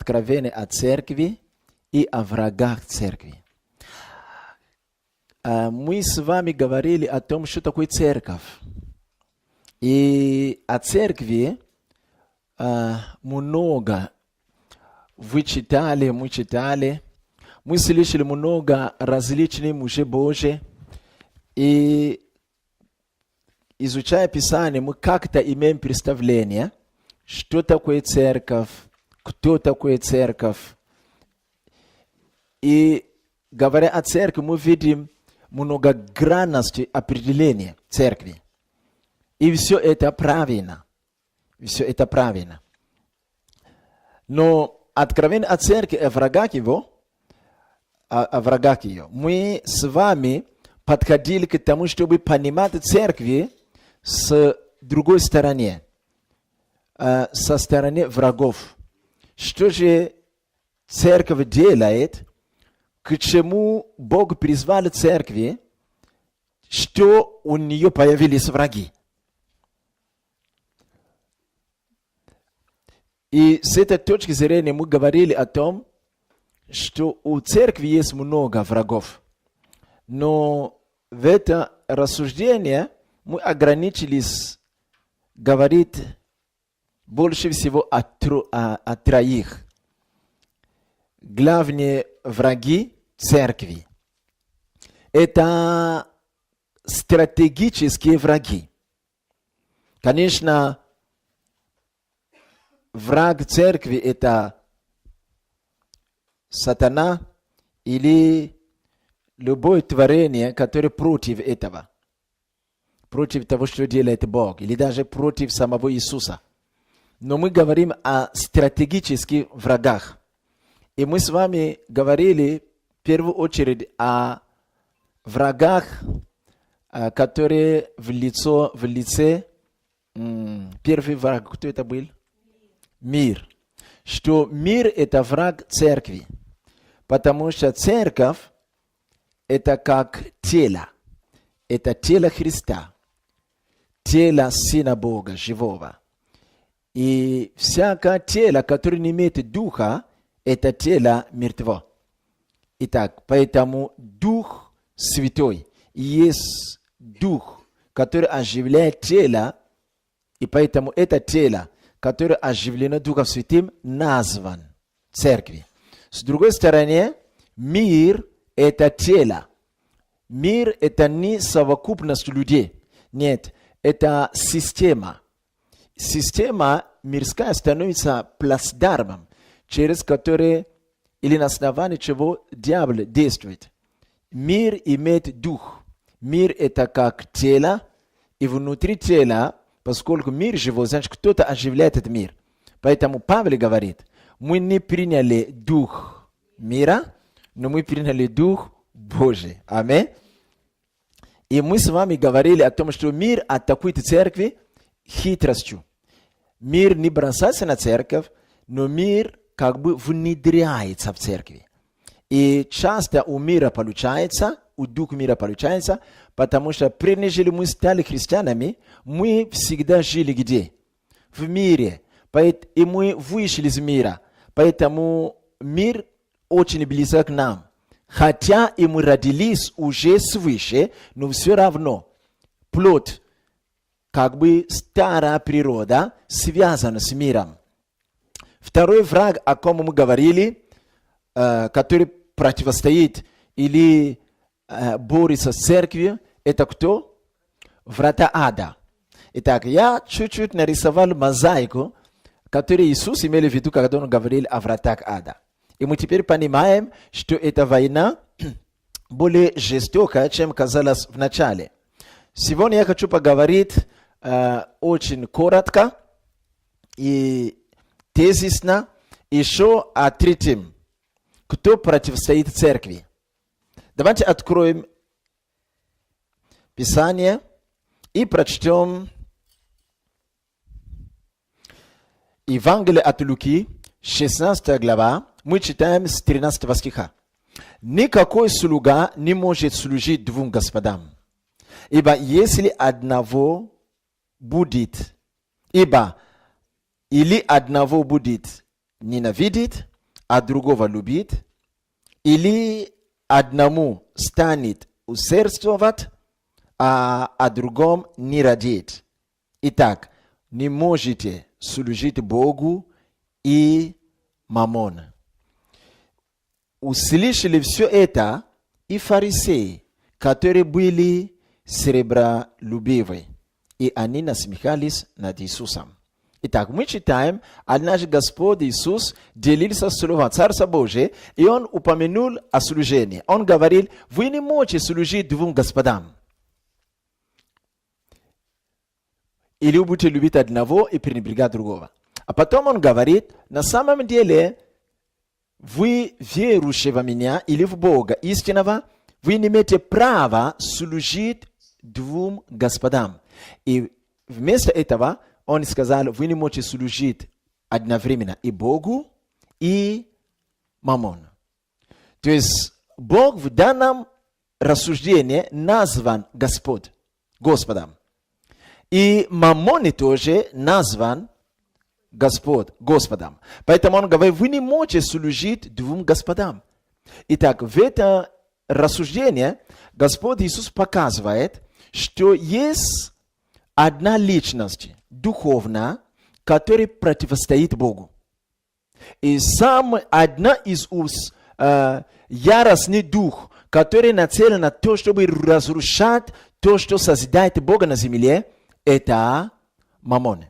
откровения о церкви и о врагах церкви. Мы с вами говорили о том, что такое церковь. И о церкви много мы читали. Мы слышали много различных мужей Божьих. И изучая Писание, мы как-то имеем представление, что такое церковь, кто такой церковь. И говоря о церкви, мы видим многогранность определения церкви. И все это правильно. Все это правильно. Но откровение о церкви и о врагах ее, мы с вами подходили к тому, чтобы понимать церкви с другой стороны, со стороны врагов. Что же церковь делает, к чему Бог призвал церкви, что у нее появились враги. И с этой точки зрения мы говорили о том, что у церкви есть много врагов. Но в это рассуждение мы ограничились говорить больше всего о троих. Главные враги церкви. Это стратегические враги. Конечно, враг церкви – это сатана или любое творение, которое против этого. Против того, что делает Бог. Или даже против самого Иисуса. Но мы говорим о стратегических врагах. И мы с вами говорили в первую очередь о врагах, которые в лице первый враг, кто это был? Мир. Что мир – это враг церкви. Потому что церковь – это как тело. Это тело Христа. Тело Сына Бога, живого. И всякое тело, которое не имеет духа, это тело мертво. Итак, поэтому Дух Святой есть Дух, который оживляет тело, и поэтому это тело, которое оживлено Духом Святым, назван церкви. С другой стороны, мир – это тело. Мир – это не совокупность людей. Нет, это система. Система мирская становится плацдармом, через который или на основании чего дьявол действует. Мир имеет дух. Мир – это как тело, и внутри тела, поскольку мир живой, значит, кто-то оживляет этот мир. Поэтому Павел говорит, мы не приняли дух мира, но мы приняли дух Божий. Аминь. И мы с вами говорили о том, что мир атакует церкви хитростью. Мир не бросается на церковь, но мир как бы внедряется в церкви. И часто у мира получается, у духа мира получается, потому что прежде мы стали христианами, мы всегда жили где? В мире. И мы вышли из мира. Поэтому мир очень близок к нам. Хотя и мы родились уже свыше, но все равно плоть, как бы старая природа, связана с миром. Второй враг, о ком мы говорили, который противостоит или борется с церковью, это кто? Врата ада. Итак, я чуть-чуть нарисовал мозаику, которую Иисус имел в виду, когда он говорил о вратах ада. И мы теперь понимаем, что эта война более жестокая, чем казалось в начале. Сегодня я хочу поговорить очень коротко и тезисно еще о третьем. Кто противостоит церкви? Давайте откроем Писание и прочтем Евангелие от Луки, 16 глава. Мы читаем с 13 стиха. «Никакой слуга не может служить двум господам, ибо если одного будет, или одного будет ненавидеть, а другого любит, или одному станет усердствовать, а о другом не радеть. Итак, не можете служить Богу и мамону. Услышали все это и фарисеи, которые были серебролюбивы, и они насмехались над Иисусом. Итак, мы читаем, однажды Господь Иисус делился словом Царства Божия, и Он упомянул о служении. Он говорил, вы не можете служить двум господам. Или вы будете любить одного и пренебрегать другого. А потом Он говорит, на самом деле, вы верующие в Меня или в Бога истинного, вы не имеете права служить двум господам. И вместо этого Он сказал, вы не можете служить одновременно и Богу, и мамону. То есть Бог в данном рассуждении назван Господом. И мамоны тоже назван Господом. Поэтому Он говорит, вы не можете служить двум господам. Итак, в это рассуждение Господь Иисус показывает, что есть одна личность, духовная, которая противостоит Богу. И одна из яростный дух, который нацелен на то, чтобы разрушать то, что созидает Бога на земле, это мамон.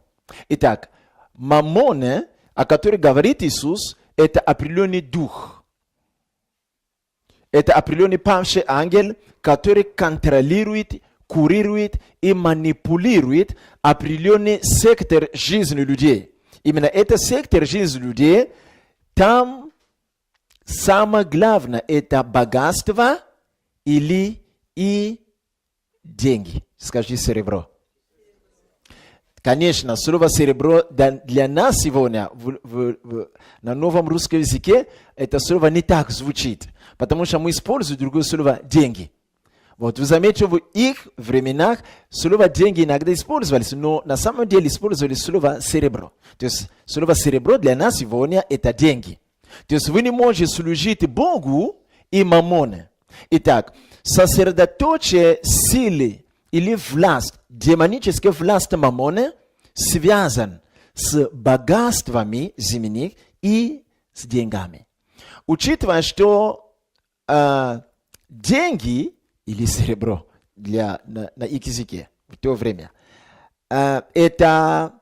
Итак, мамон, о которой говорит Иисус, это определенный дух. Это определенный павший ангел, который контролирует, курирует и манипулирует определенный сектор жизни людей. Именно этот сектор жизни людей, там самое главное это богатство или и деньги. Скажи серебро. Конечно, слово серебро для нас сегодня на новом русском языке это слово не так звучит, потому что мы используем другое слово деньги. Вот вы заметите, в их временах слово деньги иногда использовались, но на самом деле использовали слово серебро. То есть слово серебро для нас сегодня это деньги. То есть вы не можете служить Богу и мамоне. Итак, сосредоточие силы или власть, демоническая власть мамоны связан с богатствами земных и с деньгами. Учитывая, что деньги или серебро на их языке в то время, это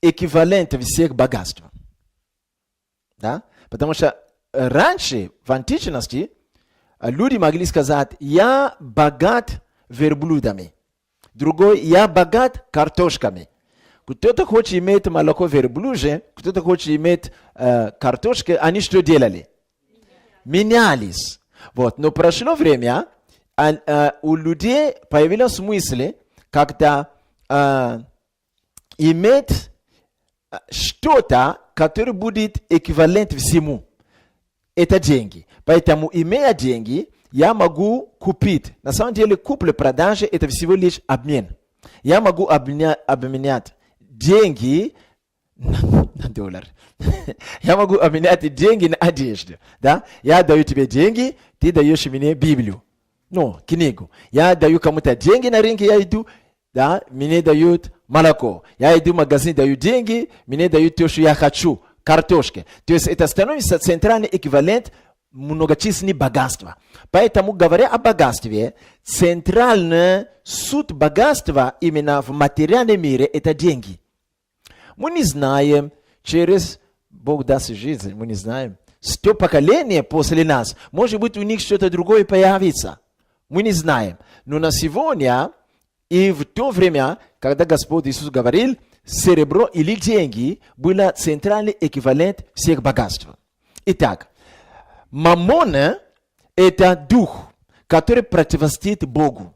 эквивалент всех богатств. Да? Потому что раньше, в античности, люди могли сказать, я богат верблюдами. Другой, я богат картошками. Кто-то хочет иметь молоко верблюжье, кто-то хочет иметь картошки, они что делали? Менялись. Вот. Но прошло время, у людей появилась мысль, когда иметь что-то, которое будет эквивалент всему. Это деньги. Поэтому, имея деньги, я могу купить. На самом деле, купля-продажа – это всего лишь обмен. Я могу обменять деньги на доллар. Я могу обменять деньги на одежду. Да? Я даю тебе деньги, ты даешь мне Библию. Ну, книгу. Я даю кому-то деньги на рынке, я иду, да, мне дают молоко. Я иду в магазин, даю деньги, мне дают то, что я хочу, картошки. То есть это становится центральный эквивалент многочисленных богатств. Поэтому, говоря о богатстве, центральный суть богатства именно в материальном мире – это деньги. Мы не знаем, через Бог даст жизнь, мы не знаем, 100 поколений после нас, может быть, у них что-то другое появится. Мы не знаем. Но на сегодня и в то время, когда Господь Иисус говорил, серебро или деньги было центральный эквивалент всех богатств. Итак, мамон – это дух, который противостоит Богу.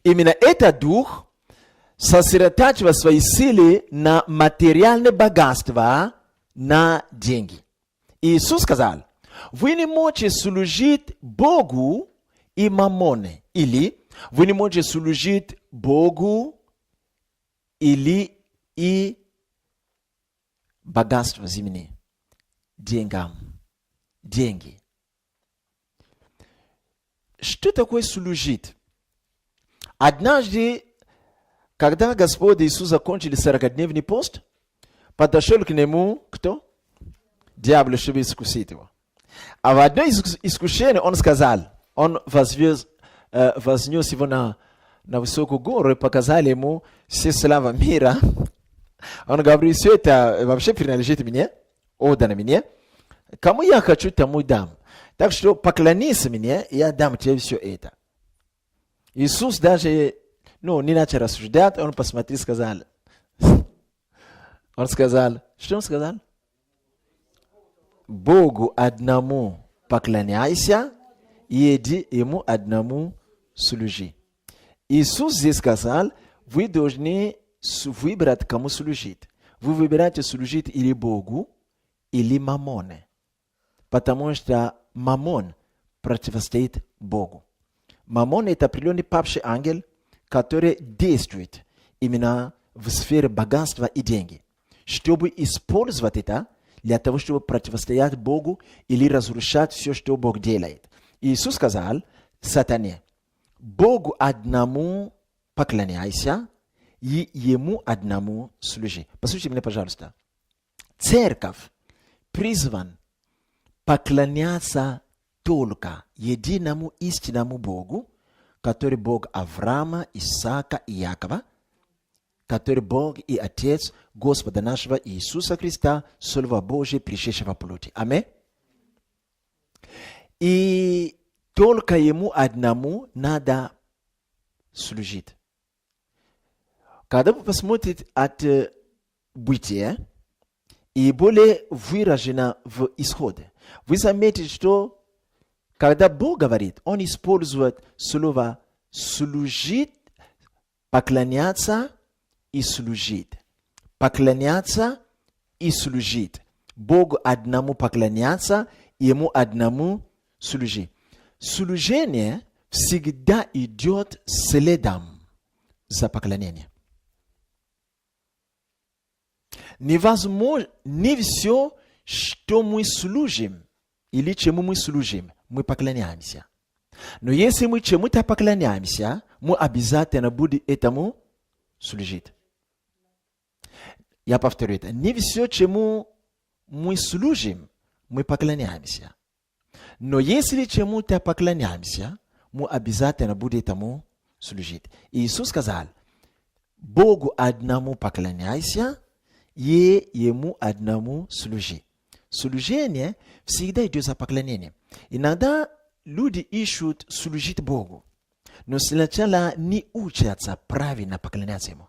Именно этот дух сосредотачивает свои силы на материальное богатство, на деньги. Иисус сказал, вы не можете служить Богу и мамоне. Или вы не можете служить Богу или и bogactwa zimini diengam деньги. Что такое служить? Однажды, когда Господь Иисус закончили 40-дневный пост, подошел к нему кто? Дьявол, чтобы искусить его. А в одно из искушений он сказал, он вознес его на высокую гору и показал ему все слава мира. Он говорит, все это вообще принадлежит мне, отдано мне. Кому я хочу, тому дам. Так что поклонись мне, я дам тебе все это. Иисус даже, не начал рассуждать, он посмотрел, сказал. Он сказал, что он сказал? Богу одному поклоняйся, и иди ему одному служи. Иисус здесь сказал, вы должны выбрать, кому служить. Вы выбираете служить или Богу, или мамоне. Потому что мамон противостоит Богу. Мамон – это определенный павший ангел, который действует именно в сфере богатства и деньги. Чтобы использовать это для того, чтобы противостоять Богу или разрушать все, что Бог делает. Иисус сказал сатане, Богу одному поклоняйся и Ему одному служи. Послушайте меня, пожалуйста. Церковь призван поклоняться только единому истинному Богу, который Бог Авраама, Исаака и Якова, который Бог и Отец Господа нашего Иисуса Христа, Слово Божие, пришедшего в плоти. Аминь. И только Ему одному надо служить. Когда вы посмотрите от бытия, и более выражено в исходе, вы заметите, что когда Бог говорит, Он использует слово «служить», «поклоняться» и «служить». Поклоняться и служить. Богу одному поклоняться, Ему одному служить. Служение всегда идет следом за поклонением. Невозможно, не все, что мы служим, или чему мы служим, мы поклоняемся. Но если мы чему-то поклоняемся, мы обязательно будем этому служить. Я повторю это. Не все, чему мы служим, мы поклоняемся. Но если чему-то поклоняемся, мы обязательно будем этому служить. И Иисус сказал, Богу одному поклоняйся, и Ему одному служи. Служение всегда идет за поклонением. Иногда люди ищут служить Богу, но сначала не учатся правильно поклоняться Ему.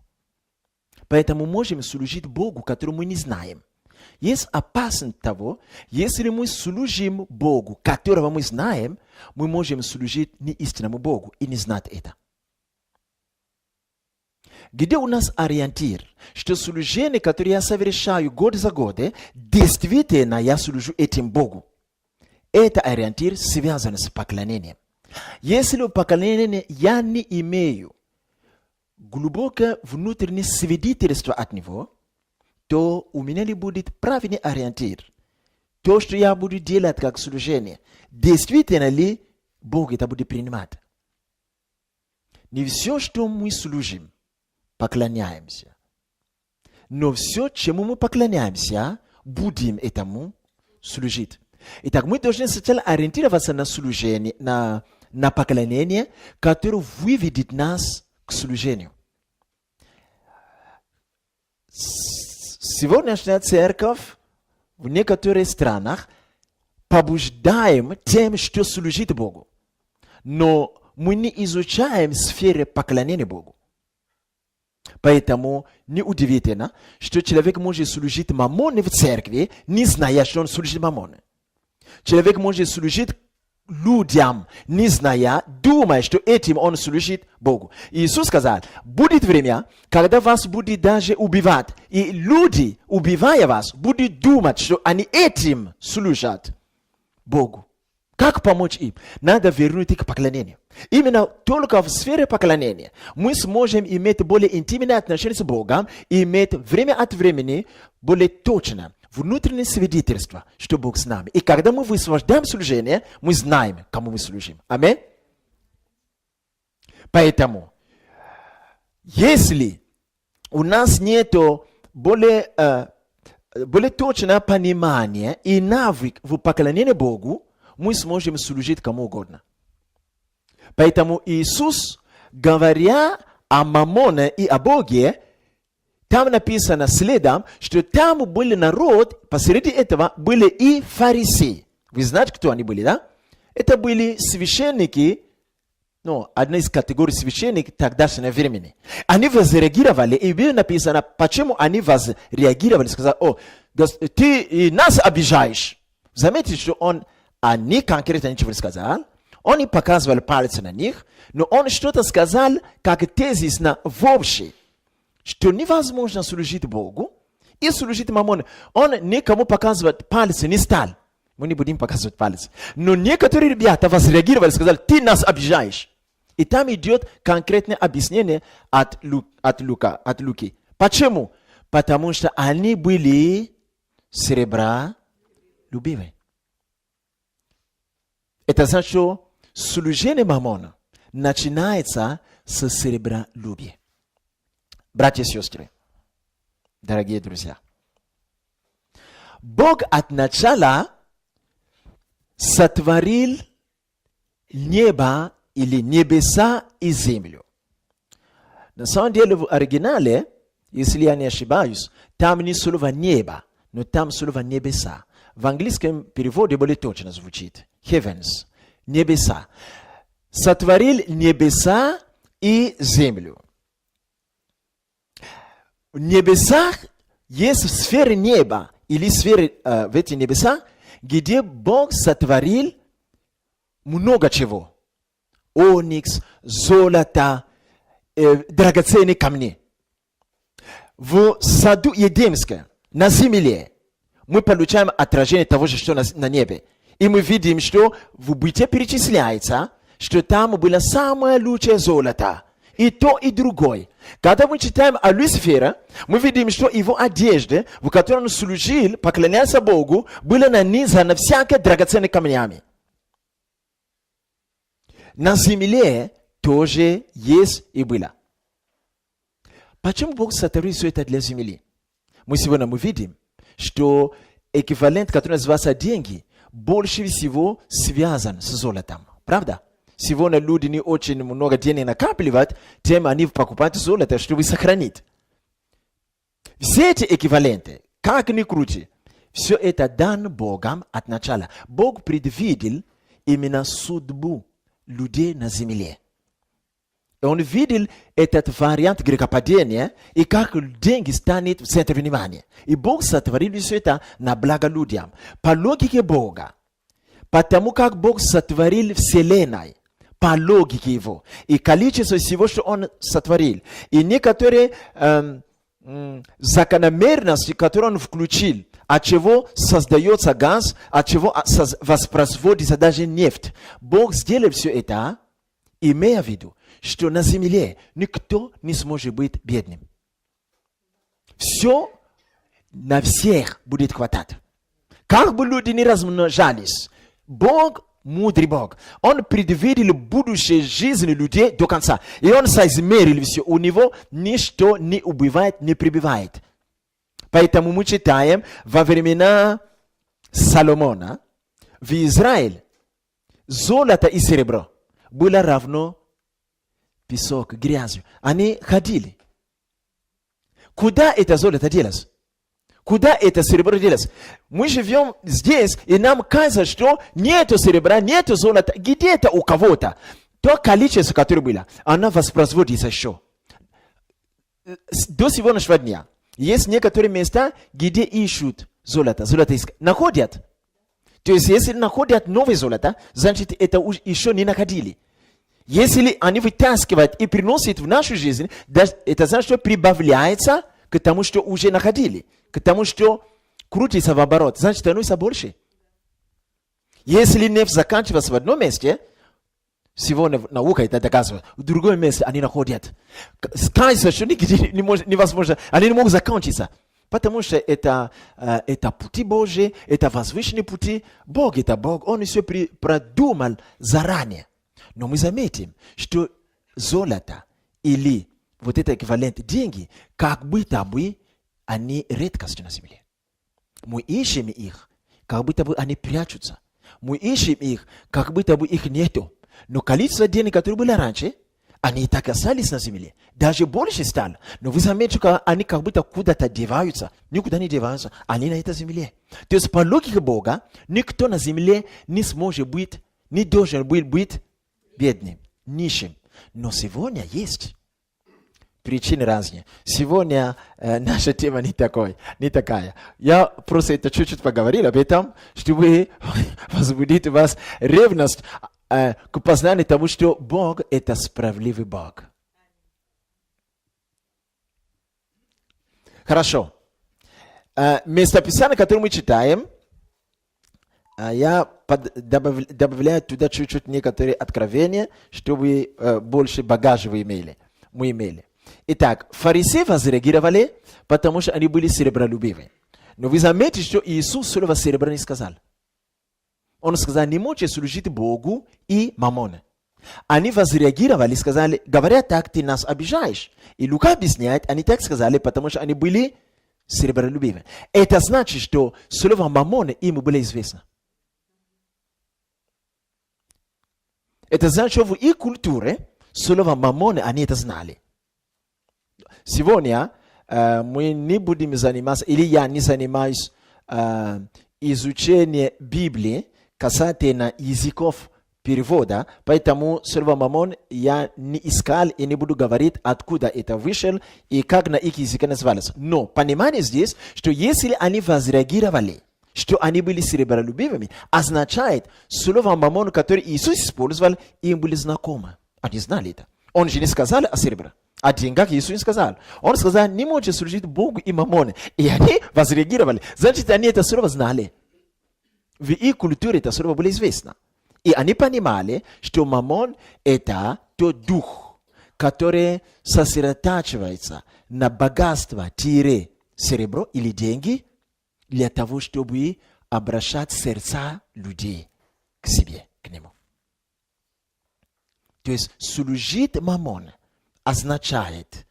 Поэтому можем служить Богу, которого мы не знаем. Есть опасность того, если мы служим Богу, которого мы знаем, мы можем служить не истинному Богу и не знать это. Где у нас ориентир, что служение, которое я совершаю год за годом, действительно я служу этим Богу. Это ориентир связан с поклонением. Если у поклонения я не имею глубокое внутреннее свидетельство от Него, то у меня не будет правильный ориентир. То, что я буду делать как служение, действительно ли Бог это будет принимать? Не все, что мы служим, поклоняемся. Но все, чему мы поклоняемся, будем этому служить. Итак, мы должны сначала ориентироваться на служение, на поклонение, которое выведет нас к служению. Сегодняшняя церковь в некоторых странах побуждаем тем, что служит Богу. Но мы не изучаем сферы поклонения Богу. Поэтому неудивительно, что человек может служить мамоне в церкви, не зная, что он служит мамоне. Человек может служить людям, не зная, думая, что этим он служит Богу. Иисус сказал, будет время, когда вас будет даже убивать. И люди, убивая вас, будут думать, что они этим служат Богу. Как помочь им? Надо вернуть их к поклонению. Именно только в сфере поклонения мы сможем иметь более интимные отношения с Богом и иметь время от времени более точно внутреннее свидетельство, что Бог с нами. И когда мы высвобождаем служение, мы знаем, кому мы служим. Аминь. Поэтому, если у нас нет более точного понимания и навык в поклонении Богу, мы сможем служить кому угодно. Поэтому Иисус, говоря о Мамоне и о Боге, там написано следом, что там был народ, посреди этого были и фарисеи. Вы знаете, кто они были, да? Это были священники, одна из категорий священников тогдашнего времени. Они возреагировали, и было написано, почему они возреагировали, сказали: ты нас обижаешь. Заметьте, что они конкретно ничего не сказал, он не показывал пальцы на них, но он что-то сказал, как тезисно в общем, что невозможно служить Богу и служить Мамону. Он никому показывать пальцы не стал. Мы не будем показывать пальцы. Но некоторые ребята возреагировали, сказали: ты нас обижаешь. И там идет конкретное объяснение от Луки. Почему? Потому что они были серебролюбивые. Это значит, что служение Мамона начинается с серебролюбия. Братья и сестры, дорогие друзья, Бог от начала сотворил небо или небеса и землю. На самом деле в оригинале, если я не ошибаюсь, там не слово небо, но там слово небеса. В английском переводе более точно звучит. Heavens, небеса. Сотворил небеса и землю. В небесах есть сферы неба, или сферы в эти небеса, где Бог сотворил много чего. Оникс, золото, драгоценные камни. В саду Едемском, на земле, мы получаем отражение того же, что на небе. И мы видим, что в Бытие перечисляется, что там было самое лучшее золото. И то, и другое. Когда мы читаем о Люцифере, мы видим, что его одежда, в которой он служил, поклонялся Богу, была нанизана всякими драгоценными камнями. На земле тоже есть и было. Почему Бог сотворил все это для земли? Сегодня мы видим, что эквивалент, который называется деньги, больше всего связан с золотом. Правда? Сегодня люди не очень много денег накапливают, тем они покупают золото, чтобы сохранить. Все эти эквиваленты, как ни крути, все это дан Богом от начала. Бог предвидел именно судьбу людей на земле. И он видел этот вариант грехопадения, и как деньги станут в центре внимания. И Бог сотворил все это на благо людям. По логике Бога, потому как Бог сотворил Вселенную, по логике его, и количество всего, что он сотворил, и некоторые закономерности, которые он включил, от чего создается газ, от чего воспроизводится даже нефть. Бог сделал все это, имея в виду, что на земле никто не сможет быть бедным. Все на всех будет хватать. Как бы люди не размножались, Бог, мудрый Бог, Он предвидел будущее жизни людей до конца. И Он соизмерил все. У Него ничто не убивает, не прибывает. Поэтому мы читаем, во времена Соломона в Израиле золото и серебро было равно песок, грязью. Они ходили. Куда это золото делось? Куда это серебро делось? Мы живем здесь, и нам кажется, что нету серебра, нету золота, где-то у кого-то. То количество, которое было, оно воспроизводится еще. До сегодняшнего дня есть некоторые места, где ищут золото. Золото находят. То есть, если находят новое золото, значит, это еще не находили. Если они вытаскивают и приносят в нашу жизнь, это значит, что прибавляется к тому, что уже находили. К тому, что крутится в оборот. Значит, становится больше. Если нефть заканчивается в одном месте, сегодня наука это доказывает, в другом месте они находят. Кажется, что невозможно, они не могут закончиться. Потому что это пути Божьи, это возвышенные пути. Бог это Бог, Он все продумал заранее. Но мы заметим, что золото или вот это эквивалент деньги, как будто бы они редкость на земле. Мы ищем их, как будто бы они прячутся. Мы ищем их, как будто бы их нету. Но количество денег, которые были раньше, они и так остались на земле. Даже больше стало. Но вы заметите, что они как будто куда-то деваются. Никуда не деваются. Они на этой земле. То есть по логике Бога, никто на земле не сможет быть, не должен быть бедным, нищим. Но сегодня есть причины разные. Сегодня наша тема не такая. Я просто это чуть-чуть поговорил об этом, чтобы возбудить у вас ревность к познанию того, что Бог – это справедливый Бог. Хорошо. Местописание, которое мы читаем, я добавляю туда чуть-чуть некоторые откровения, чтобы больше багажа мы имели. Итак, фарисеи возреагировали, потому что они были серебролюбивы. Но вы заметите, что Иисус слово серебра не сказал. Он сказал, не можете служить Богу и мамоне. Они возреагировали, сказали, говоря так, ты нас обижаешь. И Лука объясняет, они так сказали, потому что они были серебролюбивы. Это значит, что слово мамоне им было известно. Это значит, что в их культуре слово мамоне они это знали. Сегодня мы не будем заниматься, или я не занимаюсь изучением Библии касательно языков перевода, поэтому слово мамон я не искал и не буду говорить, откуда это вышло и как на их языке называлось. Но понимание здесь, что если они возреагировали, что они были серебролюбивыми, означает, слово мамон, которое Иисус использовал, им были знакомы. Они знали это. Он же не сказал о серебре. О деньгах Иисус не сказал. Он сказал, не можете служить Богу и мамоне. И они возреагировали. Значит, они это слово знали. В их культуре это слово было известно. И они понимали, что мамон это тот дух, который сосредотачивается на богатство, серебро или деньги, для того, чтобы обращать сердца людей к себе, к нему. То есть служить мамон означает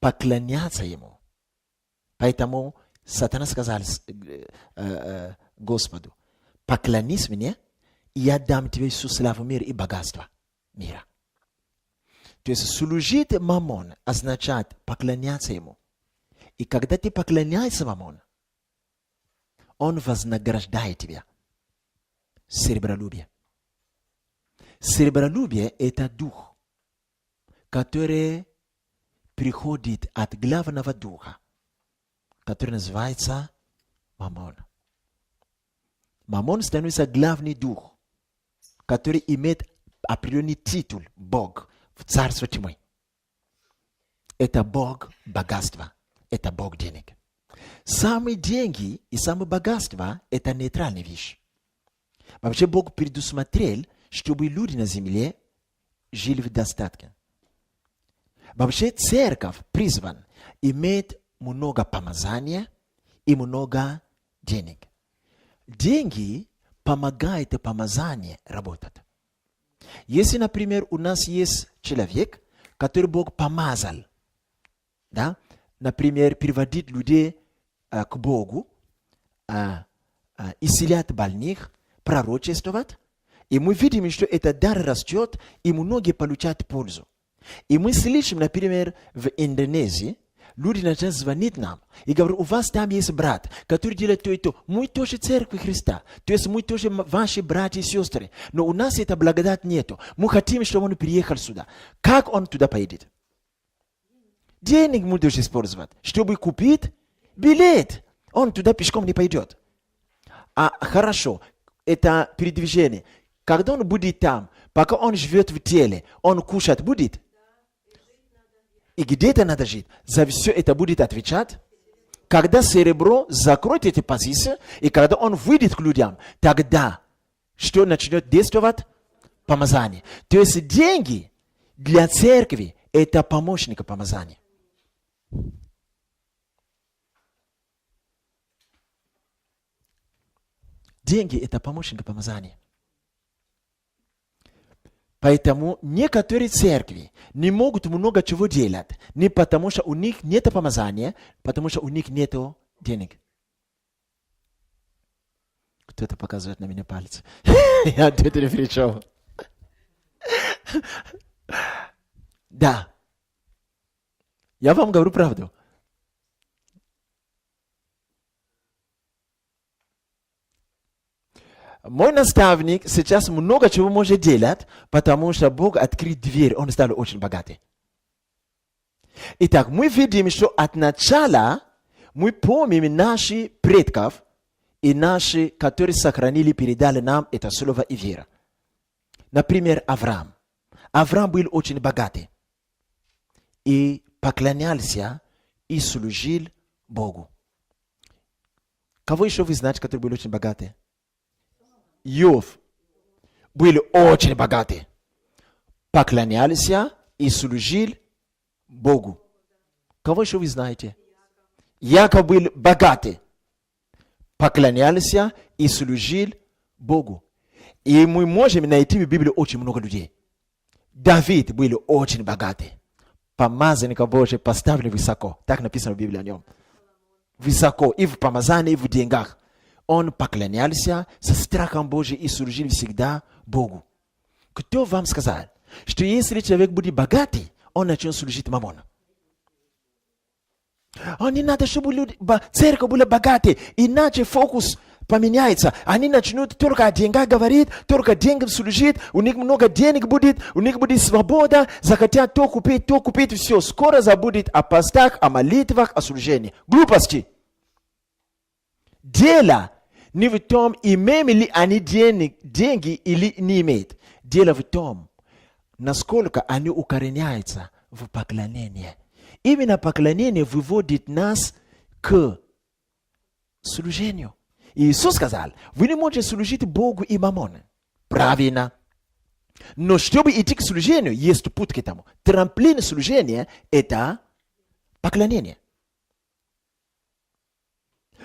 поклоняться ему. Поэтому Сатана сказал Господу, поклонись мне, и я дам тебе всю славу мира и богатство мира. То есть служить мамон означает поклоняться ему. И когда ты поклоняешься мамону, он вознаграждает тебя. Серебролюбие. Серебролюбие – это дух, который приходит от главного духа, который называется мамон. Мамон становится главный дух, который имеет определенный титул – Бог в царстве тьмы. Это Бог богатства, это Бог денег. Самые деньги и самое богатство – это нейтральная вещь. Вообще Бог предусмотрел, чтобы люди на земле жили в достатке. Вообще церковь призван иметь много помазания и много денег. Деньги помогают помазанию работать. Если, например, у нас есть человек, который Бог помазал, да, например, приводит людей к Богу, исцелять больных, пророчествовать, и мы видим, что этот дар растет, и многие получают пользу. И мы слышим, например, в Индонезии, люди начинают звонить нам и говорят, у вас там есть брат, который делает то и то. Мы тоже церковь Христа. То есть мы тоже ваши братья и сестры. Но у нас эта благодать нету. Мы хотим, чтобы он приехал сюда. Как он туда поедет? Денег мы должны использовать, чтобы купить билет. Он туда пешком не пойдет. Хорошо, это передвижение. Когда он будет там, пока он живет в теле, он кушать будет? И где-то надо жить. За все это будет отвечать? когда серебро закроет эти позиции, и когда он выйдет к людям, тогда что начнет действовать? Помазание. То есть деньги для церкви – это помощника помазания. Деньги – это помощника помазания. Поэтому некоторые церкви не могут много чего делать, не потому что у них нет помазания, потому что у них нет денег. Кто-то показывает на меня пальцы. Я ответ не причем. Да. Я вам говорю правду. Мой наставник сейчас много чего может делать, потому что Бог открыл дверь, он стал очень богатый. Итак, мы видим, что от начала мы помним наших предков и наши, которые сохранили, передали нам это слово и вера. Например, Авраам. Авраам был очень богатый и поклонялся и служил Богу. Кого еще вы знаете, который был очень богатый? Иов был очень богатый, поклонялся и служил Богу. Кого еще вы знаете? Яков был богатый, поклонялся и служил Богу. И мы можем найти в Библии очень много людей. Давид был очень богатый, помазанника Божия поставлен высоко. Так написано в Библии о нем. Высоко и в помазании, и в деньгах. Он поклонялся со страхом Божьим и служил всегда Богу. Кто вам сказал, что если человек будет богатый, он начнет служить мамону? Не надо, чтобы церковь была богатой, иначе фокус поменяется. Они начнут только о деньгах говорить, только деньгам служить, у них много денег будет, у них будет свобода, захотят то купить, все. Скоро забудет о постах, о молитвах, о служении. Глупости. Дело не в том, имеют ли они деньги или не имеют. Дело в том, насколько они укореняются в поклонении. Именно поклонение выводит нас к служению. И Иисус сказал, вы не можете служить Богу и мамоне. Правильно. Но чтобы идти к служению, есть путь к этому. Трамплин служения – это поклонение.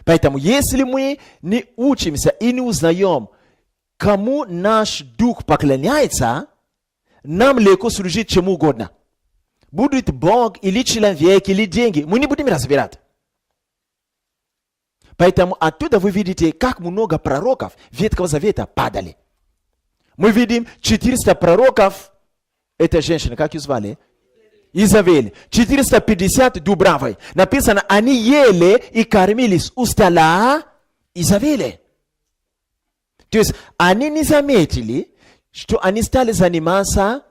Поэтому, если мы не учимся и не узнаем, кому наш дух поклоняется, нам легко служить чему угодно. Будет Бог или человек, или деньги. Мы не будем разбирать. Поэтому оттуда вы видите, как много пророков Ветхого Завета падали. Мы видим 400 пророков. Это женщина, как ее звали? Изавель. 450 Дубравой. Написано, они ели и кормились у стола Изавели. То есть, они не заметили, что они стали заниматься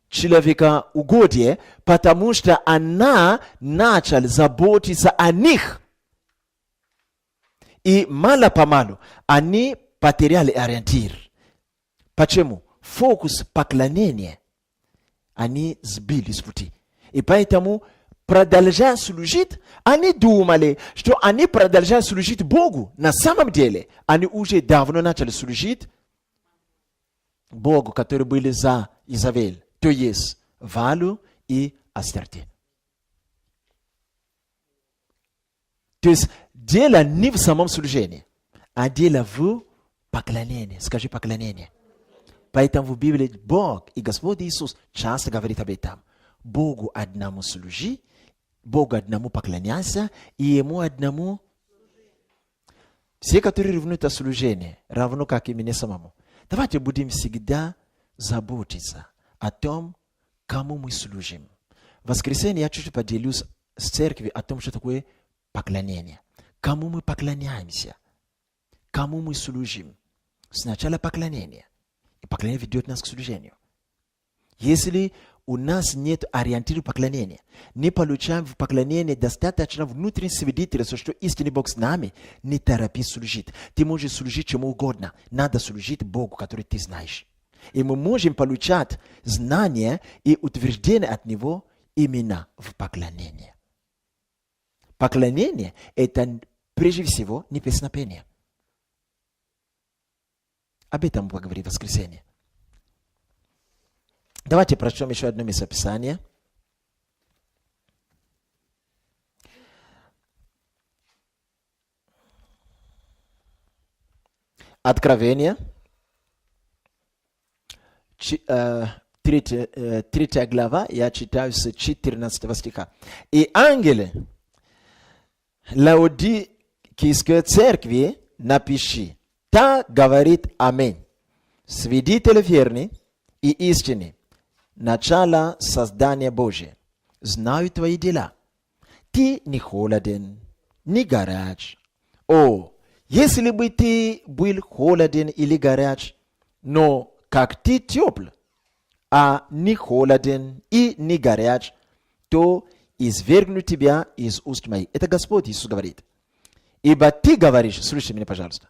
человекоугодием, потому что она начала заботиться о них. И мало-помалу они потеряли ориентир. Почему? Фокус поклонения они сбили с пути. И поэтому, продолжая служить, они думали, что они продолжают служить Богу. На самом деле, они уже давно начали служить Богу, который были за Изавель. То есть, Валу и Астерте. То есть, дело не в самом служении, а дело в поклонении. Скажи поклонение. Поэтому в Библии Бог и Господь Иисус часто говорит об этом. Богу одному служи, Богу одному поклоняйся, и Ему одному. Все, которые ревнуют о служении, равно как и мне самому. Давайте будем всегда заботиться о том, кому мы служим. В воскресенье я чуть-чуть поделюсь с церковью о том, что такое поклонение. Кому мы поклоняемся? Кому мы служим? Сначала поклонение. И поклонение ведет нас к служению. Если у нас нет ориентира поклонения, не получаем в поклонении достаточно внутреннего свидетельства, что истинный Бог с нами, не торопись служить. Ты можешь служить чему угодно. Надо служить Богу, который ты знаешь. И мы можем получать знания и утверждения от Него именно в поклонении. Поклонение – это прежде всего не песнопение. Об этом поговорим в воскресенье. Давайте прочтем еще одно местописание. Откровение, 3 глава, я читаю с 14 стиха. «И ангелы Лаодикийской церкви напиши, так говорит Аминь, свидетель верный и истинный, начало создания Божия. Знаю твои дела. Ты не холоден, не горяч. О, если бы ты был холоден или горяч, но как ты тепл, а не холоден и не горяч, то извергну тебя из уст моих». Это Господь Иисус говорит. Ибо ты говоришь, слушайте меня, пожалуйста,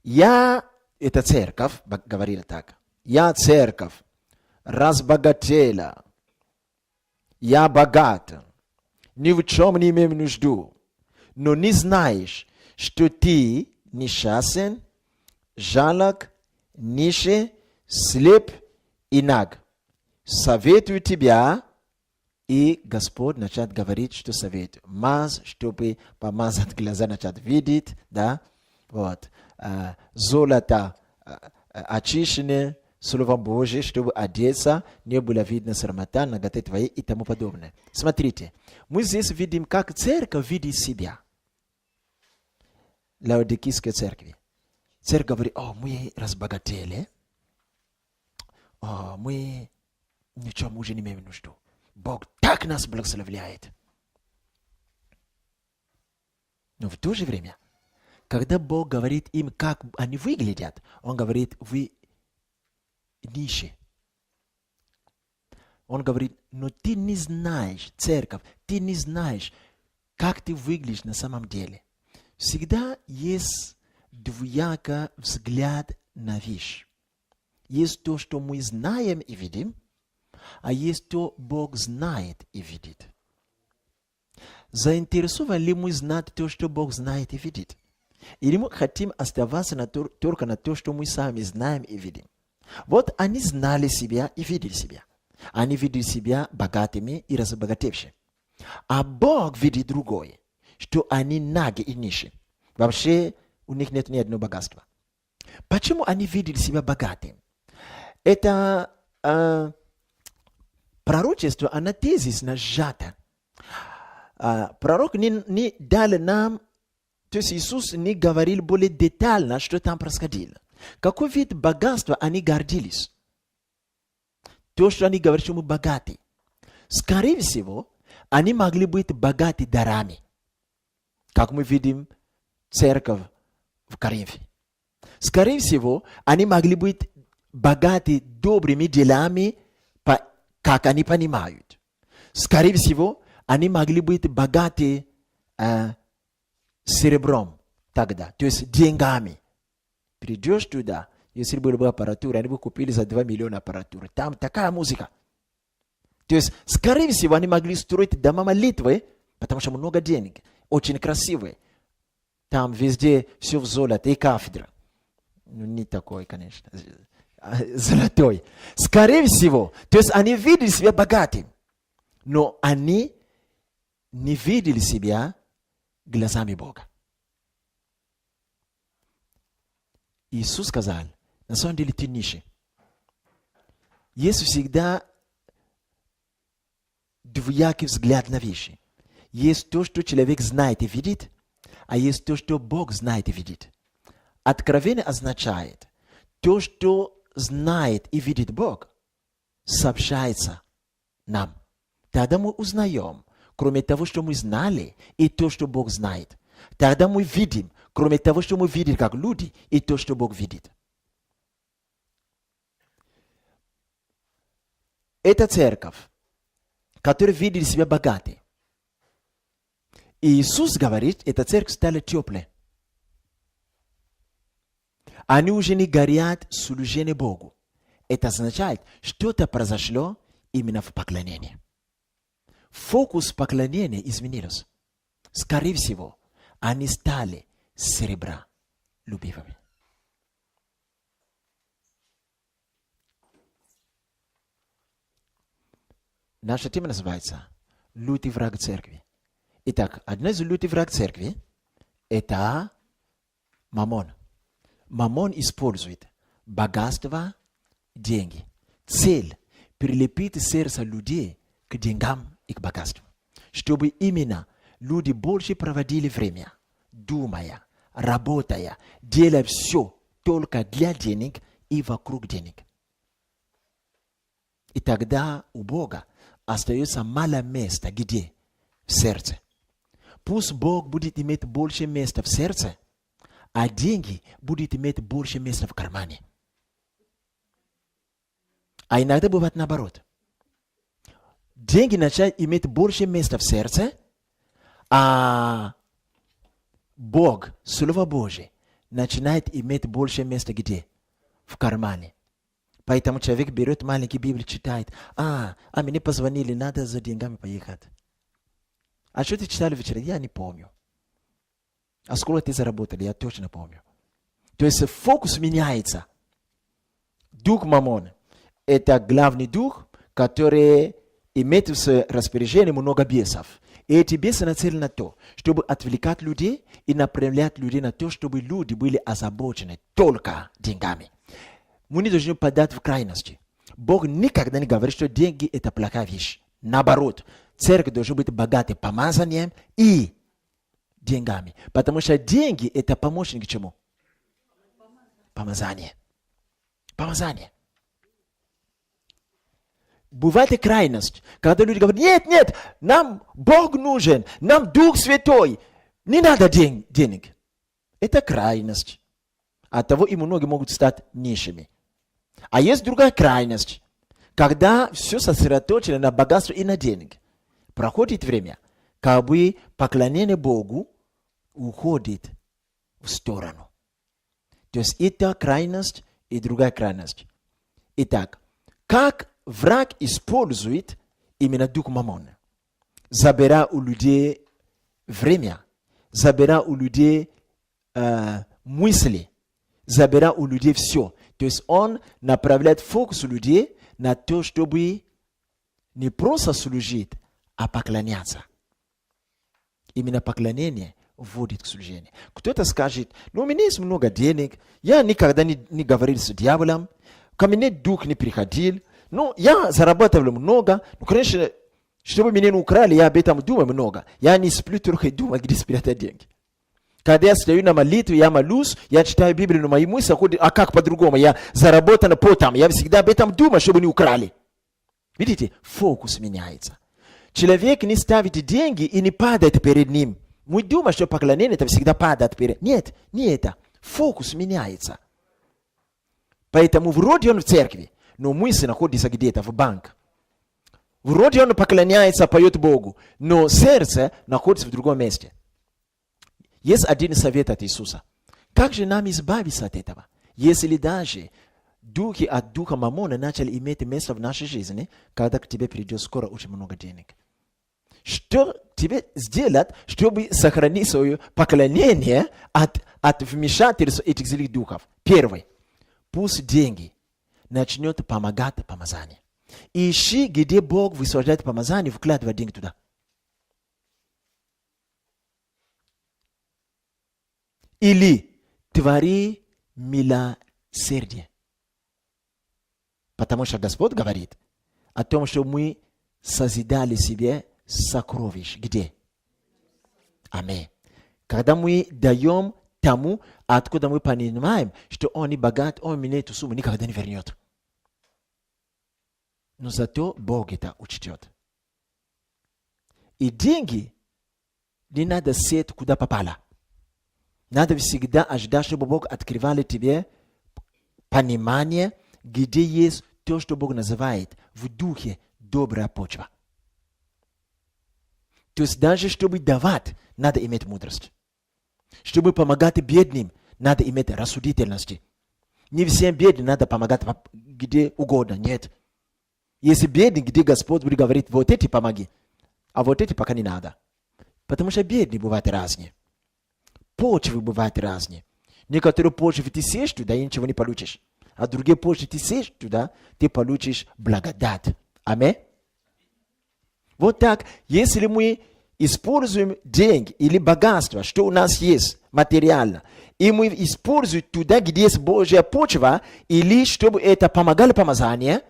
это церковь, говорит так, я церковь, разбогатела, я богат, ни в чем не имею нужду, но не знаешь, что ты несчастен, жалок, нищий, слеп и наг. Советую тебя, и Господь начать говорить, что советую. Маз, чтобы помазать глаза, начать видеть, да, вот, золото очищенное, Словом Божьим, чтобы одеться, не было видно срамота, наготы твои и тому подобное. Смотрите, мы здесь видим, как церковь видит себя. Лаодикийской церкви. Церковь говорит, мы разбогатели, мы ничем уже не имеем нужду. Бог так нас благословляет. Но в то же время, когда Бог говорит им, как они выглядят, Он говорит, вы нищие. Он говорит, но ты не знаешь, церковь, ты не знаешь, как ты выглядишь на самом деле. Всегда есть двоякий взгляд на вещь. Есть то, что мы знаем и видим, а есть то, Бог знает и видит. Заинтересованы ли мы знать то, что Бог знает и видит? Или мы хотим оставаться только на то, что мы сами знаем и видим? Вот они знали себя и видели себя. Они видели себя богатыми и разбогатевшими. А Бог видит другое, что они наги и нищие. Вообще у них нет ни одного богатства. Почему они видели себя богатыми? Это пророчество, оно тезисно сжато. Пророк не дал нам, то есть Иисус не говорил более детально, что там происходило. Какой вид богатства они гордились? То, что они говорят, что мы богаты. Скорее всего, они могли быть богаты дарами. Как мы видим церковь в Коринфе. Скорее всего, они могли быть богаты добрыми делами, как они понимают. Скорее всего, они могли быть богаты серебром тогда, то есть деньгами. Придешь туда, если была бы аппаратура, они бы купили за 2 миллиона аппаратуры. Там такая музыка. То есть, скорее всего, они могли строить дома молитвы, потому что много денег, очень красивые. Там везде все в золоте и кафедра. Ну, не такой, конечно, золотой. Скорее всего, то есть они видели себя богатыми, но они не видели себя глазами Бога. Иисус сказал, на самом деле ты нищий. Есть всегда двоякий взгляд на вещи. Есть то, что человек знает и видит, а есть то, что Бог знает и видит. Откровение означает, то, что знает и видит Бог, сообщается нам. Тогда мы узнаем, кроме того, что мы знали, и то, что Бог знает. Тогда мы видим, кроме того, что мы видим как люди, и то, что Бог видит. Это церковь, которая видит себя богатой. И Иисус говорит, эта церковь стала теплой. Они уже не горят служение Богу. Это означает, что-то произошло именно в поклонении. Фокус поклонения изменился. скорее всего, они стали серебролюбивыми. Наша тема называется «Лютый враг церкви». Итак, один из лютых враг церкви – это мамон. Мамон использует богатство, деньги. Цель – прилепить сердце людей к деньгам и к богатству. Чтобы именно люди больше проводили время, думая, работая, делая все только для денег и вокруг денег. И тогда у Бога остается мало места, где? В сердце. Пусть Бог будет иметь больше места в сердце, а деньги будут иметь больше места в кармане. А иногда бывает наоборот. Деньги начинают иметь больше места в сердце, а Бог, Слово Божие, начинает иметь больше места где? В кармане. Поэтому человек берет маленький Библию, читает. Мне позвонили, надо за деньгами поехать. А что ты читали вчера? Я не помню. А сколько ты заработали? Я точно помню. То есть фокус меняется. Дух Мамон – это главный дух, который имеет в своем распоряжении много бесов. И эти бесы нацелены на то, чтобы отвлекать людей и направлять людей на то, чтобы люди были озабочены только деньгами. Мы не должны подать в крайности. Бог никогда не говорит, что деньги – это плохая вещь. Наоборот, церковь должна быть богатой помазанием и деньгами. Потому что деньги – это помощник к чему? Помазание. Помазание. Бывает и крайность, когда люди говорят, нет, нам Бог нужен, нам Дух Святой, не надо денег. Это крайность. Оттого и многие могут стать нищими. А есть другая крайность, когда все сосредоточено на богатстве и на денег. Проходит время, как бы поклонение Богу уходит в сторону. То есть это крайность и другая крайность. Итак, как враг использует именно дух Мамона? Забирая у людей время, забирая у людей мысли, забирая у людей все. То есть он направляет фокус людей на то, чтобы не просто служить, а поклоняться. Именно поклонение вводит к служению. Кто-то скажет, у меня есть много денег, я никогда не говорил с дьяволом, ко мне дух не приходил, я зарабатывал много, конечно, чтобы меня не украли, я об этом думаю много. Я не сплю, только думаю, где спрятать деньги. Когда я стою на молитве, я молюсь, я читаю Библию, но мои мысли ходят, а как по-другому? Я заработан потом, я всегда об этом думаю, чтобы не украли. Видите, фокус меняется. Человек не ставит деньги и не падает перед ним. Мы думаем, что поклонение это всегда падает перед ним. Нет, не это. Фокус меняется. Поэтому вроде он в церкви, но мысль находится где-то в банке. Вроде он поклоняется, поет Богу, но сердце находится в другом месте. Есть один совет от Иисуса. Как же нам избавиться от этого? Если даже духи от духа Мамона начали иметь место в нашей жизни, когда к тебе придет скоро очень много денег. Что тебе сделать, чтобы сохранить свое поклонение от вмешательства этих злых духов? Первый. Пусть деньги начнет помогать помазанию. Ищи, где Бог высвобождает помазание, вкладывай деньги туда. Или твори милосердие. Потому что Господь говорит о том, что мы созидали себе сокровищ. Где? Аминь. Когда мы даем тому, откуда мы понимаем, что он не богат, он мне эту сумму никогда не вернет. Но зато Бог это учтет. И деньги не надо сеять, куда попало. Надо всегда ожидать, чтобы Бог открывал тебе понимание, где есть то, что Бог называет в духе добрая почва. То есть даже чтобы давать, надо иметь мудрость. Чтобы помогать бедным, надо иметь рассудительность. Не всем бедным надо помогать где угодно, нет. Если бедный, где Господь будет говорить, вот эти помоги, а вот эти пока не надо. Потому что бедные бывают разные. Почвы бывают разные. Некоторые почвы ты сеешь туда и ничего не получишь. А другие почвы ты сеешь туда, ты получишь благодать. Аминь. Вот так, если мы используем деньги или богатство, что у нас есть материально, и мы используем туда, где есть Божья почва, или чтобы это помогало помазание,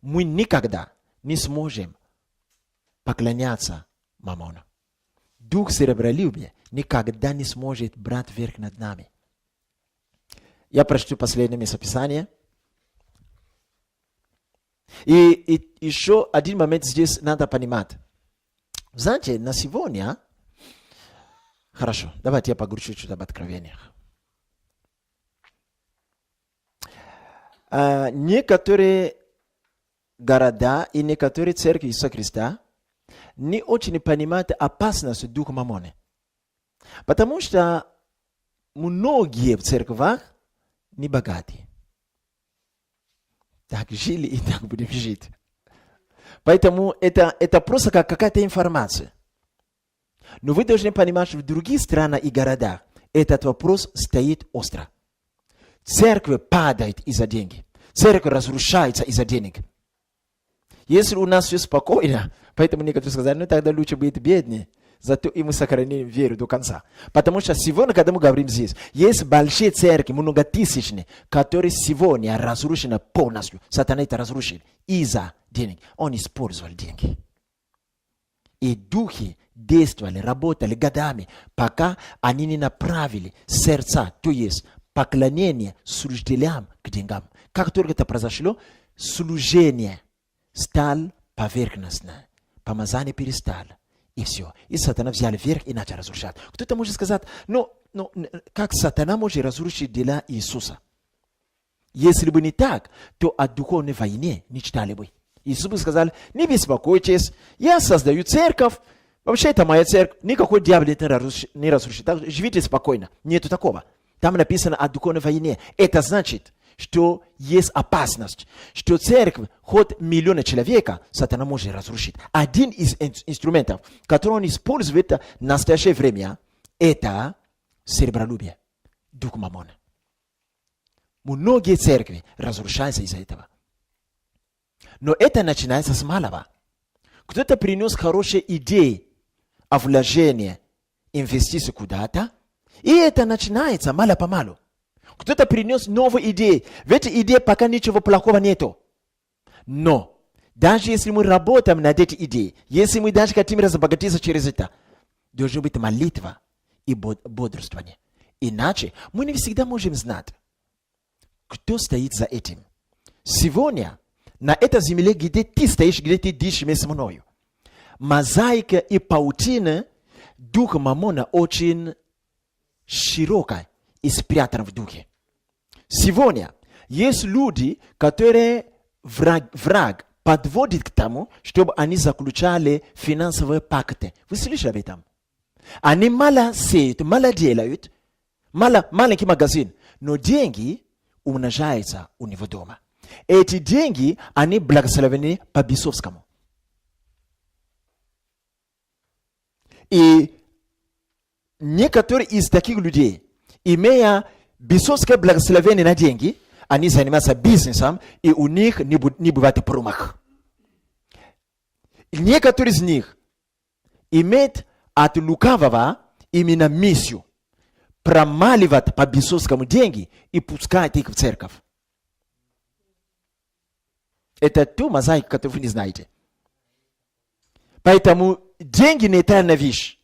мы никогда не сможем поклоняться Мамону. Дух серебролюбия никогда не сможет брать верх над нами. Я прочту последнее местописание. И еще один момент здесь надо понимать. Знаете, на сегодня... Хорошо, давайте я поговорю чуть-чуть об откровениях. Некоторые города и некоторые церкви Иисуса Христа не очень понимают опасность Духа Мамоны. Потому что многие в церквах не богатые. Так жили и так будем жить. Поэтому это просто как какая-то информация. Но вы должны понимать, что в других странах и городах этот вопрос стоит остро. Церковь падает из-за денег. Церковь разрушается из-за денег. Если у нас все спокойно, поэтому некоторые сказали, ну тогда лучше быть беднее. Зато и мы сохраним веру до конца. Потому что сегодня, когда мы говорим здесь, есть большие церкви, многотысячные, которые сегодня разрушены полностью. Сатана это разрушил из-за денег. Он использовал деньги. И духи действовали, работали годами, пока они не направили сердца, то есть поклонение служителям к деньгам. Как только это произошло, служение стало поверхностное, помазание перестало. И все. И сатана взял вверх и начал разрушать. Кто-то может сказать, как сатана может разрушить дела Иисуса? Если бы не так, то о духовной войне не читали бы. Иисус бы сказал, не беспокойтесь, я создаю церковь, вообще это моя церковь, никакой дьявол не разрушит, так живите спокойно. Нету такого. Там написано о духовной войне. Это значит, что есть опасность, что церковь, хоть миллионы человека, сатана может разрушить. Один из инструментов, который он использует в настоящее время, это серебролюбие, дух Мамоны. Многие церкви разрушаются из-за этого. Но это начинается с малого. Кто-то принес хорошие идеи о вложении, инвестиции куда-то, и это начинается мало-помалу. Кто-то принес новые идеи. В этой идее пока ничего плохого нету. Но, даже если мы работаем над этой идеей, если мы даже хотим разбогатиться через это, должна быть молитва и бодрствование. Иначе мы не всегда можем знать, кто стоит за этим. Сегодня, на этой земле, где ты стоишь, где ты дышишь вместе со мною, мозаика и паутина духа Мамона очень широкая и спрятана в духе. Сегодня есть люди, которые враг подводит к тому, чтобы они заключали финансовые пакты. Вы слышали об этом? Они мало сеют, мало делают, маленький магазин, но деньги умножаются у него дома. Эти деньги, они благословены по бесовскому. И некоторые из таких людей, имея бесовское благословение на деньги, они занимаются бизнесом, и у них не бывает промах. Некоторые из них имеют от лукавого именно миссию промаливать по бесовскому деньги и пускать их в церковь. Это ту мозаику, которую вы не знаете. Поэтому деньги нейтральная вещь.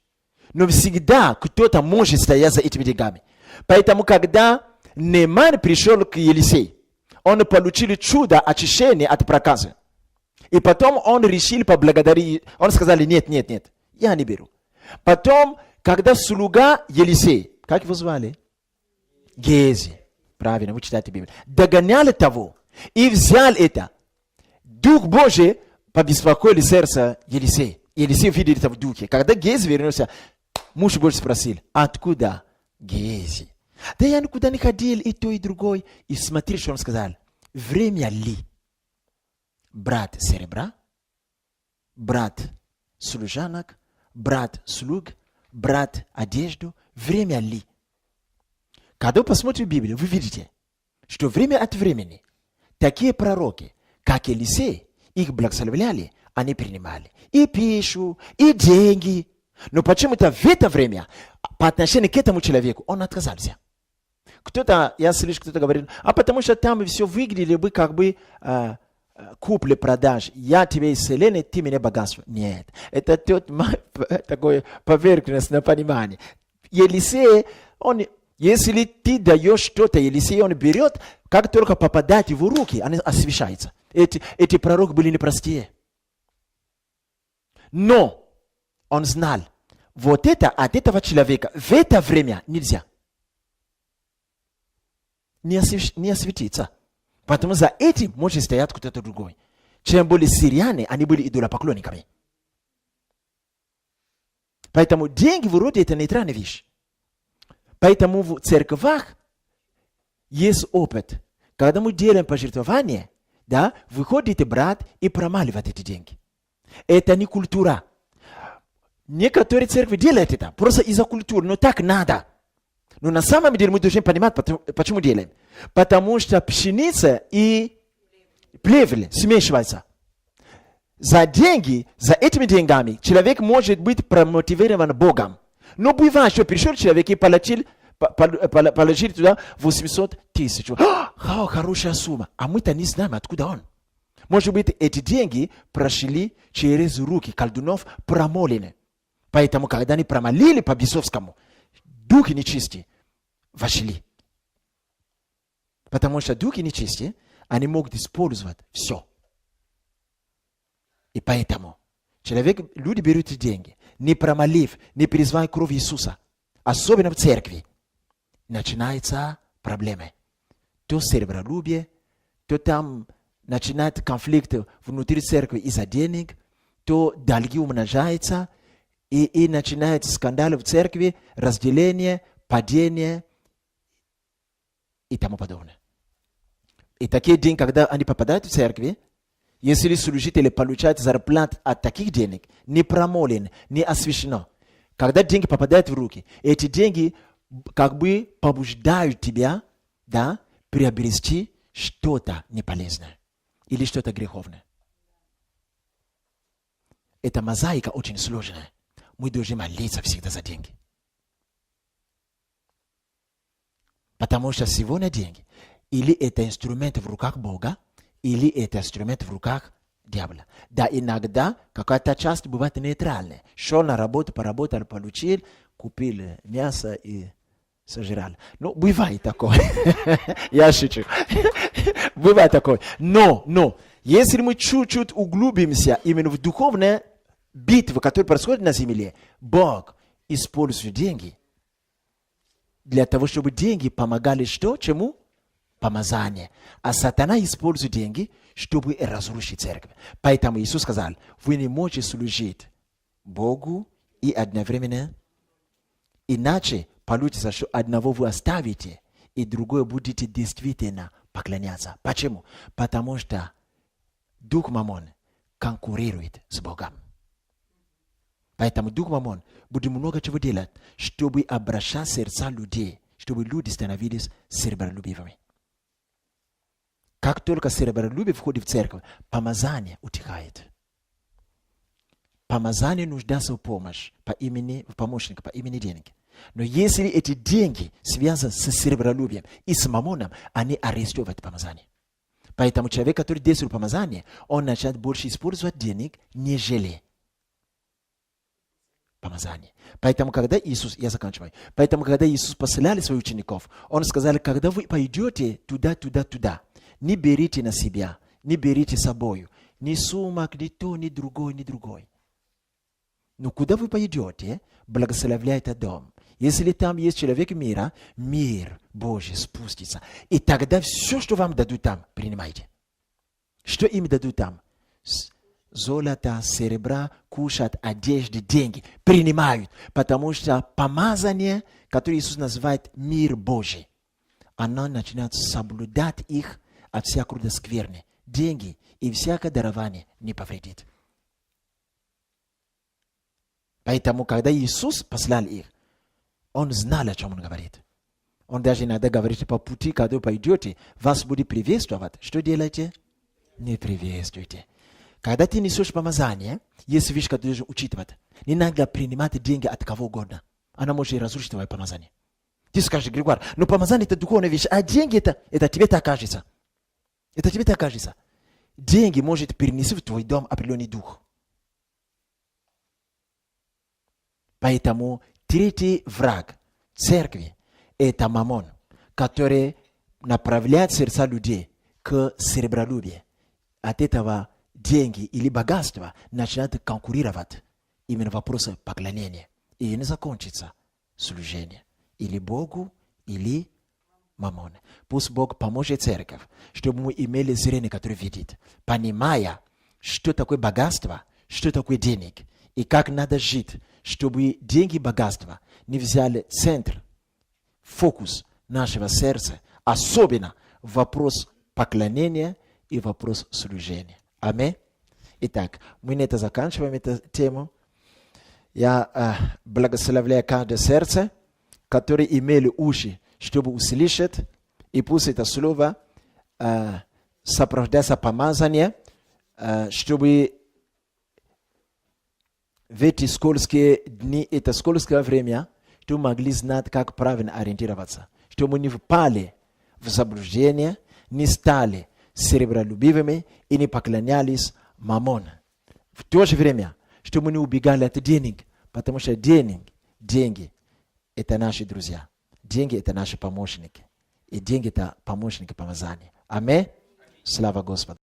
Но всегда кто-то может стоять за этими деньгами. Поэтому, когда Нейман пришел к Елисею, он получил чудо очищения от проказа. И потом он решил поблагодарить. Он сказал, нет, я не беру. Потом, когда слуга Елисей, как его звали? Гези. Правильно, вы читаете Библию. Догоняли того и взял это. Дух Божий побеспокоил сердце Елисея. Елисей видел это в духе. Когда Гези вернулся, муж Божий спросил, откуда Гези? Да я никуда не ходил, и то, и другой. И смотри, что он сказал. Время ли брат серебра, брат служанок, брать слуг, брать одежду, время ли? Когда вы посмотрите Библию, вы видите, что время от времени такие пророки, как Елисей, их благословляли, они принимали и пищу, и деньги. Но почему-то в это время, по отношению к этому человеку, он отказался. Кто-то, я слышу, кто-то говорит, потому что там все выглядели бы как бы купли-продажи. Я тебе исцеление, ты мне богатство. Нет, это такое поверхностное понимание. Елисей, он, если ты даешь что-то, Елисей, он берет, как только попадает в его руки, он освещается. Эти пророки были непростые. Но он знал, вот это от этого человека в это время нельзя. Не осветиться. Потому что за этим может стоять кто-то другой. Чем были сирияне, они были идолопоклонниками. Поэтому деньги вроде это нейтральная вещь. Поэтому в церквах есть опыт. Когда мы делаем пожертвование, да, выходит брат и промаливает эти деньги. Это не культура. Некоторые церкви делают это просто из-за культуры, но так надо. Но на самом деле мы должны понимать, почему делаем. Потому что пшеница и плевель смешиваются. За деньги, за этими деньгами, человек может быть промотивирован Богом. Но бывает, что пришел человек и положил туда 800 тысяч. Хорошая сумма. А мы-то не знаем, откуда он. Может быть, эти деньги прошли через руки колдунов промолены. Поэтому, когда они промолили по бесовскому, духи нечистые вошли. Потому что духи нечистые, они могут использовать все. И поэтому люди берут деньги, не промолив, не призвав кровь Иисуса, особенно в церкви, начинаются проблемы. То серебролюбие, то там начинает конфликт внутри церкви из-за денег, то долги умножаются, и начинается скандал в церкви, разделение, падение и тому подобное. И такие деньги, когда они попадают в церкви, если служители получают зарплату от таких денег, не промолен, не освящено. Когда деньги попадают в руки, эти деньги как бы побуждают тебя, да, приобрести что-то неполезное или что-то греховное. Эта мозаика очень сложная. Мы должны молиться всегда за деньги. Потому что сегодня деньги или это инструмент в руках Бога, или это инструмент в руках дьявола. Да, иногда какая-то часть бывает нейтральная. Шел на работу, поработал, получил, купил мясо и сожрал. Ну, бывает такое. Я шучу. Бывает такое. Но, если мы чуть-чуть углубимся именно в духовные битвы, которые происходят на земле, Бог использует деньги для того, чтобы деньги помогали что? Чему? Помазание. А сатана использует деньги, чтобы разрушить церковь. Поэтому Иисус сказал, вы не можете служить Богу и одновременно. Иначе получится, что одного вы оставите, и другое будете действительно поклоняться. Почему? Потому что дух Мамон конкурирует с Богом. Поэтому дух Мамон будет много чего делать, чтобы обращать сердца людей, чтобы люди становились серебролюбивыми. Как только серебролюбие входит в церковь, помазание утихает. Помазание нуждается в помощи, в помощника, по имени деньги. Но если эти деньги связаны с серебролюбием и с мамоном, они арестуют это помазание. Поэтому человек, который действует помазание, он начинает больше использовать денег, нежели помазание. Поэтому, когда Иисус, я заканчиваю, когда Иисус посылали своих учеников, Он сказал, когда вы пойдете туда, не берите на себя, не берите с собой, ни сумок, ни то, ни другой. Но куда вы пойдете, благословляйте дом. Если там есть человек мира, мир Божий спустится. И тогда все, что вам дадут там, принимайте. Что им дадут там? Золото, серебра, кушать, одежды, деньги. Принимают. Потому что помазание, которое Иисус называет мир Божий, оно начинает соблюдать их от всякой рода скверны. Деньги и всякое дарование не повредит. Поэтому, когда Иисус послал их, Он знал, о чем Он говорит. Он даже иногда говорит: по пути, когда вы пойдете, вас будет приветствовать. Что делаете? Не приветствуйте. Когда ты несешь помазание, есть вещь, которую ты должен учитывать. Не надо принимать деньги от кого угодно. Она может и разрушить твое помазание. Ты скажешь: Григорий, но помазание это духовная вещь, а деньги это тебе так кажется. Это тебе так кажется. Деньги может перенести в твой дом определенный дух. Поэтому третий враг церкви – это мамон, который направляет сердца людей к серебролюбию. От этого деньги или богатство начинают конкурировать. Именно вопросы поклонения. И не закончится служение. Или Богу, или мамону. Пусть Бог поможет церковь, чтобы мы имели зрение, которое видит, понимая, что такое богатство, что такое денег, и как надо жить, чтобы деньги и богатство не взяли центр, фокус нашего сердца, особенно вопрос поклонения и вопрос служения. Аминь. Итак, мы на это заканчиваем эту тему. Я благословляю каждое сердце, которое имели уши, чтобы услышать, и пусть это слово сопровождается помазанием, чтобы в эти скользкие дни, это скользкое время, чтобы могли знать, как правильно ориентироваться, чтобы мы не впали в заблуждение, не стали серебролюбивыми и не поклонялись мамону. В то же время, чтобы мы не убегали от денег, потому что деньги – это наши друзья. Деньги – это наши помощники. И деньги – это помощники помазания. Аминь. Слава Господу.